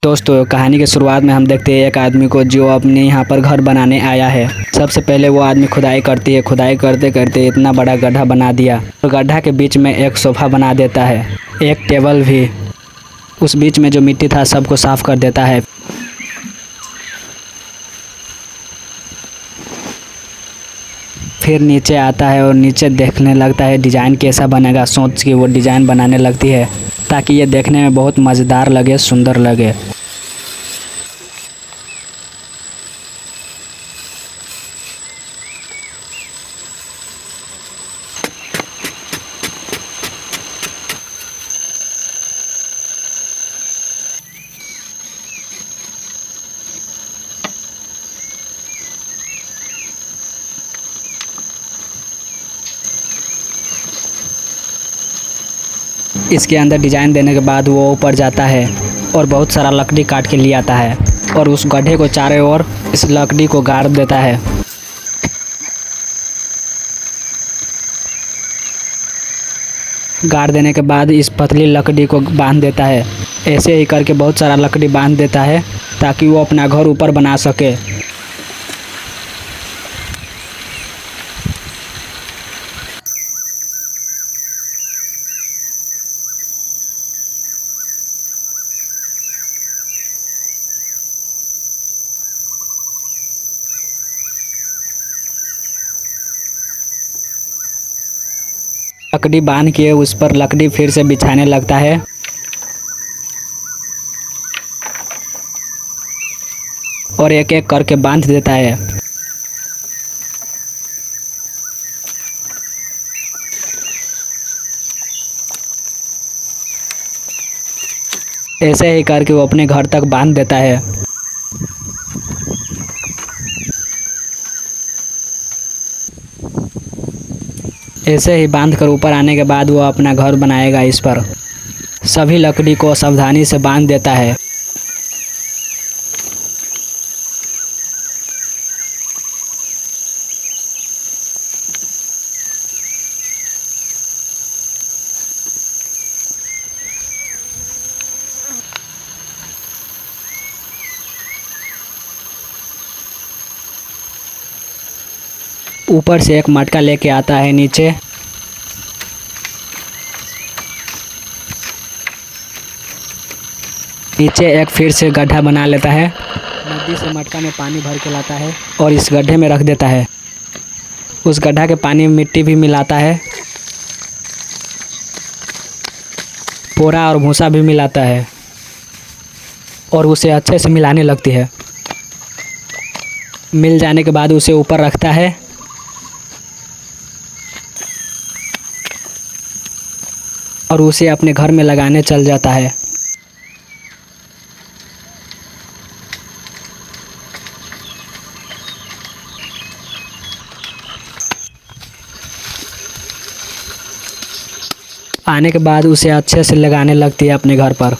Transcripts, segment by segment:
दोस्तों, कहानी की शुरुआत में हम देखते हैं एक आदमी को जो अपने यहाँ पर घर बनाने आया है। सबसे पहले वो आदमी खुदाई करती है। खुदाई करते करते इतना बड़ा गड्ढा बना दिया और गड्ढा के बीच में एक सोफा बना देता है, एक टेबल भी। उस बीच में जो मिट्टी था सबको साफ कर देता है। फिर नीचे आता है और नीचे देखने लगता है डिजाइन कैसा बनेगा। सोच के वो डिजाइन बनाने लगती है ताकि ये देखने में बहुत मज़ेदार लगे, सुंदर लगे। इसके अंदर डिजाइन देने के बाद वो ऊपर जाता है और बहुत सारा लकड़ी काट के ले आता है और उस गड्ढे को चारों ओर इस लकड़ी को गाड़ देता है। गाड़ देने के बाद इस पतली लकड़ी को बांध देता है। ऐसे ही करके बहुत सारा लकड़ी बांध देता है ताकि वो अपना घर ऊपर बना सके। लकड़ी बांध के उस पर लकड़ी फिर से बिछाने लगता है और एक एक करके बांध देता है। ऐसे ही करके वो अपने घर तक बांध देता है। ऐसे ही बांध कर ऊपर आने के बाद वो अपना घर बनाएगा। इस पर सभी लकड़ी को सावधानी से बांध देता है। ऊपर से एक मटका लेके आता है नीचे। नीचे एक फिर से गड्ढा बना लेता है। नदी से मटका में पानी भर के लाता है और इस गड्ढे में रख देता है। उस गड्ढा के पानी में मिट्टी भी मिलाता है, पोरा और भूसा भी मिलाता है और उसे अच्छे से मिलाने लगती है। मिल जाने के बाद उसे ऊपर रखता है और उसे अपने घर में लगाने चल जाता है। आने के बाद उसे अच्छे से लगाने लगती है अपने घर पर।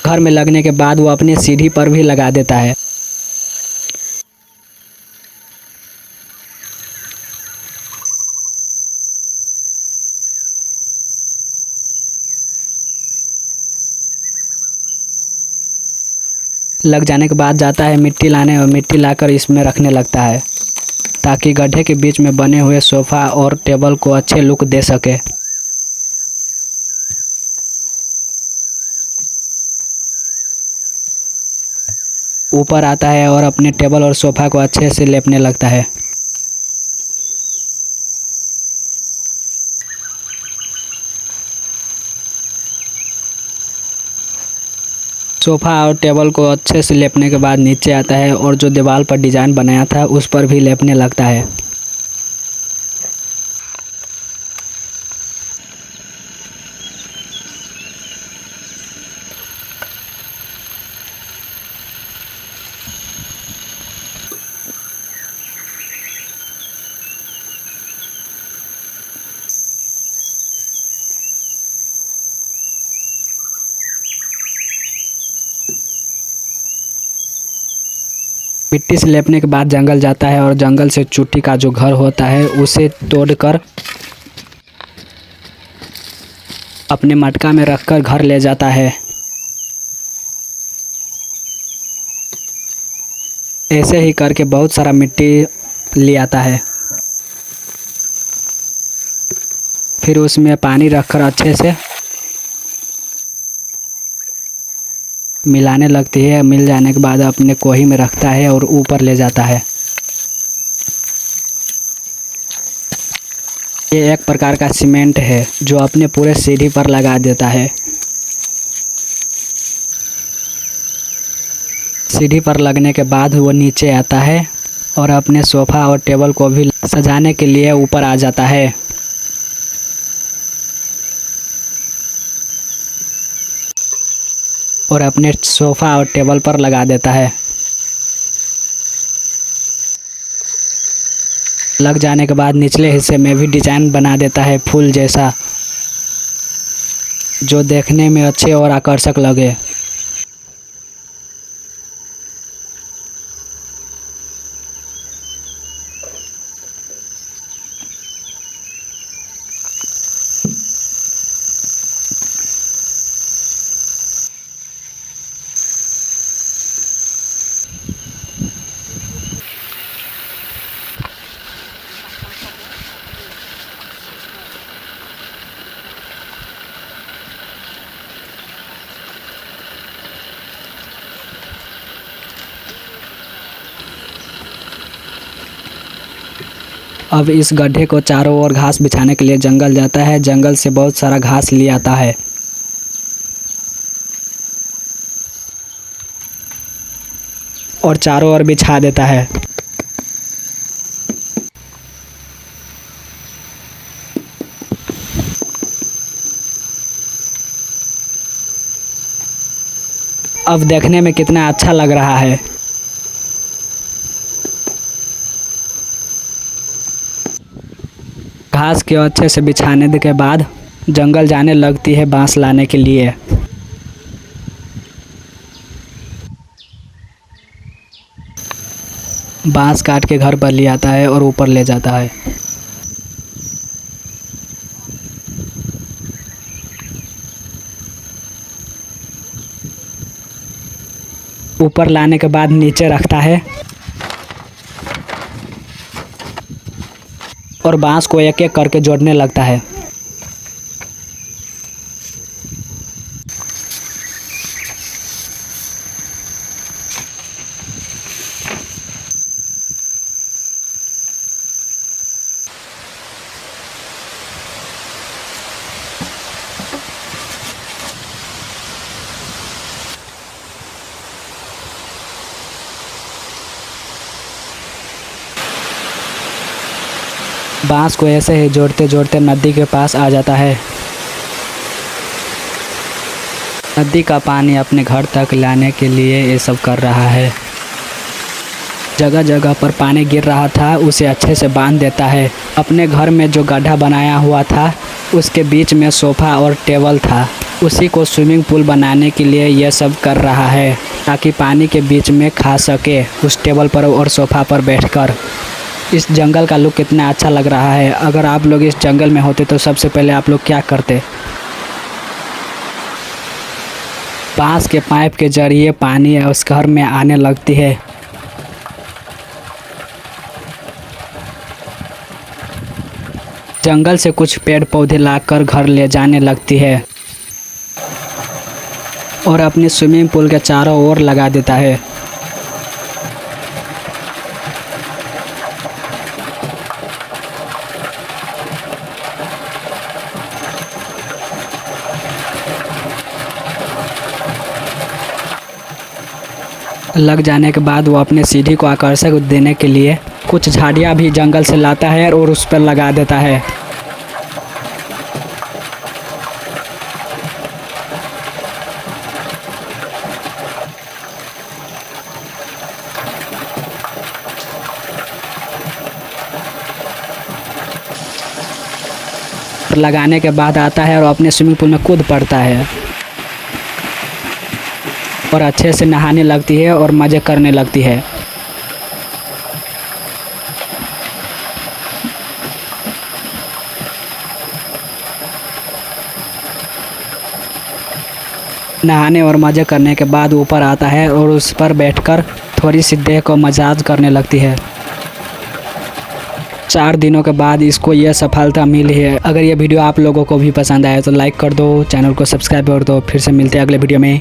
घर में लगने के बाद वो अपनी सीढ़ी पर भी लगा देता है। लग जाने के बाद जाता है मिट्टी लाने और मिट्टी लाकर इसमें रखने लगता है ताकि गड्ढे के बीच में बने हुए सोफ़ा और टेबल को अच्छे लुक दे सके। ऊपर आता है और अपने टेबल और सोफ़ा को अच्छे से लेपने लगता है। सोफ़ा और टेबल को अच्छे से लेपने के बाद नीचे आता है और जो दीवार पर डिज़ाइन बनाया था उस पर भी लेपने लगता है। मिट्टी से लेपने के बाद जंगल जाता है और जंगल से चुट्टी का जो घर होता है उसे तोड़कर अपने मटका में रखकर घर ले जाता है। ऐसे ही करके बहुत सारा मिट्टी ले आता है। फिर उसमें पानी रखकर अच्छे से मिलाने लगती है। मिल जाने के बाद अपने कोही में रखता है और ऊपर ले जाता है। ये एक प्रकार का सीमेंट है जो अपने पूरे सीढ़ी पर लगा देता है। सीढ़ी पर लगने के बाद वो नीचे आता है और अपने सोफ़ा और टेबल को भी सजाने के लिए ऊपर आ जाता है। और अपने सोफ़ा और टेबल पर लगा देता है। लग जाने के बाद निचले हिस्से में भी डिजाइन बना देता है फूल जैसा, जो देखने में अच्छे और आकर्षक लगे। अब इस गड्ढे को चारों ओर घास बिछाने के लिए जंगल जाता है। जंगल से बहुत सारा घास ले आता है और चारों ओर बिछा देता है। अब देखने में कितना अच्छा लग रहा है। घास के अच्छे से बिछाने के बाद जंगल जाने लगती है बांस लाने के लिए। बांस काट के घर पर ले आता है और ऊपर ले जाता है। ऊपर लाने के बाद नीचे रखता है और बांस को एक एक करके जोड़ने लगता है। बांस को ऐसे ही जोड़ते जोड़ते नदी के पास आ जाता है। नदी का पानी अपने घर तक लाने के लिए ये सब कर रहा है। जगह जगह पर पानी गिर रहा था, उसे अच्छे से बांध देता है। अपने घर में जो गड्ढा बनाया हुआ था उसके बीच में सोफ़ा और टेबल था, उसी को स्विमिंग पूल बनाने के लिए यह सब कर रहा है ताकि पानी के बीच में खा सके उस टेबल पर और सोफ़ा पर बैठकर। इस जंगल का लुक कितना अच्छा लग रहा है। अगर आप लोग इस जंगल में होते तो सबसे पहले आप लोग क्या करते? बांस के पाइप के जरिए पानी उस घर में आने लगती है। जंगल से कुछ पेड़ पौधे लाकर घर ले जाने लगती है और अपने स्विमिंग पूल के चारों ओर लगा देता है। लग जाने के बाद वो अपने सीढ़ी को आकर्षक देने के लिए कुछ झाड़ियाँ भी जंगल से लाता है और उस पर लगा देता है। लगाने के बाद आता है और अपने स्विमिंग पूल में कूद पड़ता है और अच्छे से नहाने लगती है और मज़े करने लगती है। नहाने और मजे करने के बाद ऊपर आता है और उस पर बैठकर थोड़ी सी देह को मसाज करने लगती है। 4 दिनों के बाद इसको यह सफलता मिली है। अगर ये वीडियो आप लोगों को भी पसंद आए तो लाइक कर दो, चैनल को सब्सक्राइब कर दो। फिर से मिलते हैं अगले वीडियो में।